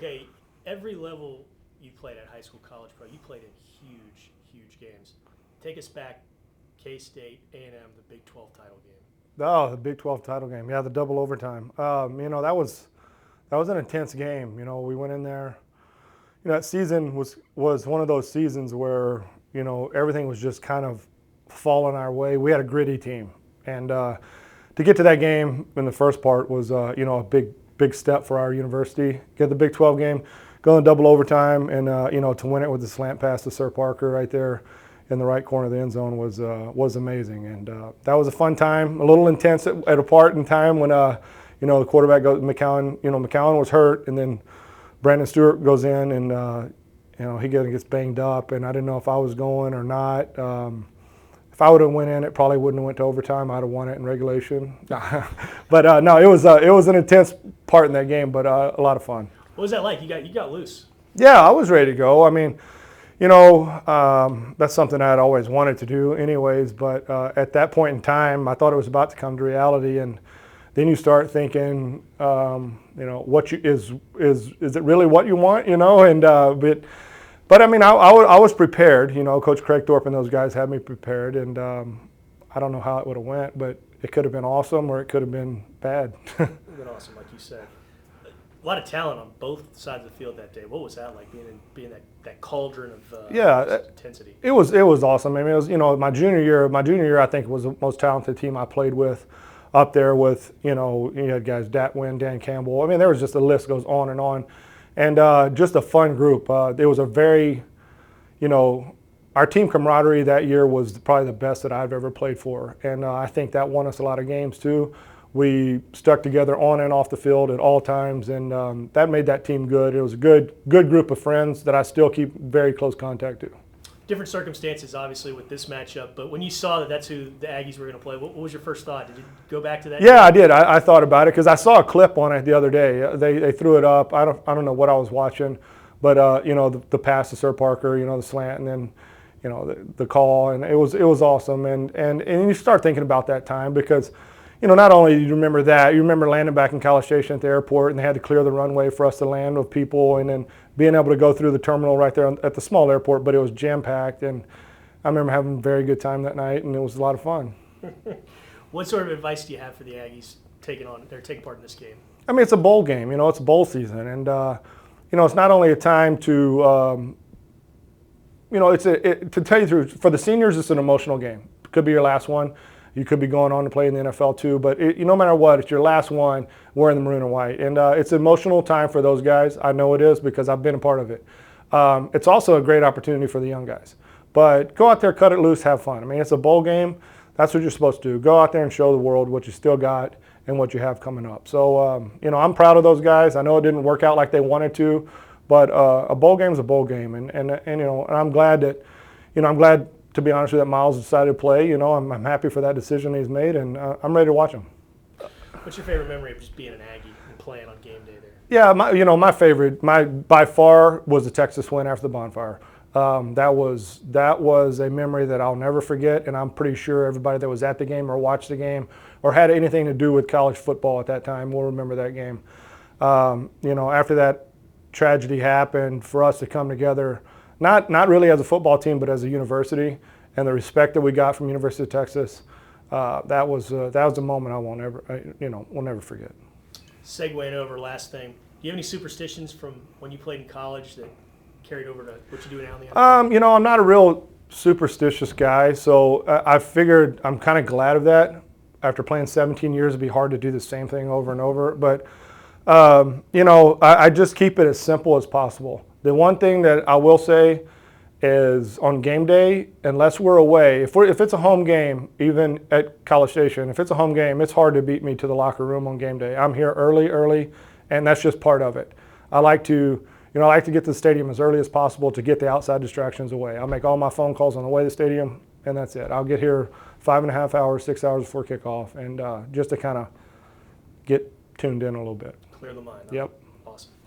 Okay, every level you played at high school, college, pro, you played in huge, huge games. Take us back, K-State, A&M, the Big 12 title game. Oh, the Big 12 title game. Yeah, the double overtime. That was an intense game. We went in there. That season was one of those seasons where everything was just kind of falling our way. We had a gritty team, and to get to that game in the first part was a big step for our university. Get the Big 12 game, go in double overtime, and to win it with the slant pass to Sir Parker right there in the right corner of the end zone was amazing, and that was a fun time. A little intense at a part in time when the quarterback goes McCown. McCown was hurt, and then Brandon Stewart goes in, and he gets banged up, and I didn't know if I was going or not. If I would have went in, it probably wouldn't have went to overtime. I'd have won it in regulation. But no, it was an intense part in that game, but a lot of fun. What was that like? You got loose. Yeah, I was ready to go. I mean, that's something I'd always wanted to do anyways, but at that point in time, I thought it was about to come to reality, and then you start thinking, is it really what you want, but I mean, I was prepared. Coach Craig Thorpe and those guys had me prepared, and I don't know how it would have went, but it could have been awesome or it could have been bad. It would have been awesome, like you said. A lot of talent on both sides of the field that day. What was that like, being that cauldron of intensity? It was awesome. I mean, it was my junior year I think was the most talented team I played with, up there with you had guys Datwin, Dan Campbell. I mean, there was just a list goes on, and just a fun group. It was a very, our team camaraderie that year was probably the best that I've ever played for, and I think that won us a lot of games too. We stuck together on and off the field at all times, and that made that team good. It was a good group of friends that I still keep very close contact to. Different circumstances, obviously, with this matchup, but when you saw that that's who the Aggies were going to play, what was your first thought? Did you go back to that? Yeah, I did. I thought about it because I saw a clip on it the other day. They threw it up. I don't know what I was watching, but the pass to Sir Parker, the slant, and then the call, and it was awesome. And you start thinking about that time because not only do you remember that, you remember landing back in College Station at the airport, and they had to clear the runway for us to land with people, and then being able to go through the terminal right there at the small airport, but it was jam-packed, and I remember having a very good time that night, and it was a lot of fun. What sort of advice do you have for the Aggies taking part in this game? I mean, it's a bowl game, it's bowl season, and it's not only a time to, to tell you the truth, for the seniors, it's an emotional game. It could be your last one. You could be going on to play in the NFL too, but no matter what, it's your last one wearing the maroon and white. And it's an emotional time for those guys. I know it is because I've been a part of it. It's also a great opportunity for the young guys. But go out there, cut it loose, have fun. I mean, it's a bowl game. That's what you're supposed to do. Go out there and show the world what you still got and what you have coming up. So, I'm proud of those guys. I know it didn't work out like they wanted to, but a bowl game is a bowl game. And I'm glad that, to be honest with you, that Miles decided to play. I'm happy for that decision he's made, and I'm ready to watch him. What's your favorite memory of just being an Aggie and playing on game day there? Yeah, my favorite, by far, was the Texas win after the bonfire. That was a memory that I'll never forget, and I'm pretty sure everybody that was at the game or watched the game or had anything to do with college football at that time will remember that game. After that tragedy happened, for us to come together, not really as a football team, but as a university, and the respect that we got from University of Texas, that was a moment I will never forget. Segueing over, last thing, do you have any superstitions from when you played in college that carried over to what you do now in the NFL? I'm not a real superstitious guy, so I figured I'm kind of glad of that. After playing 17 years, it'd be hard to do the same thing over and over, but I just keep it as simple as possible. The one thing that I will say is on game day, unless we're away, if it's a home game, even at College Station, if it's a home game, it's hard to beat me to the locker room on game day. I'm here early, and that's just part of it. I like to get to the stadium as early as possible to get the outside distractions away. I'll make all my phone calls on the way to the stadium, and that's it. I'll get here 5.5 hours, 6 hours before kickoff, and just to kind of get tuned in a little bit. Clear the mind. Yep. Awesome.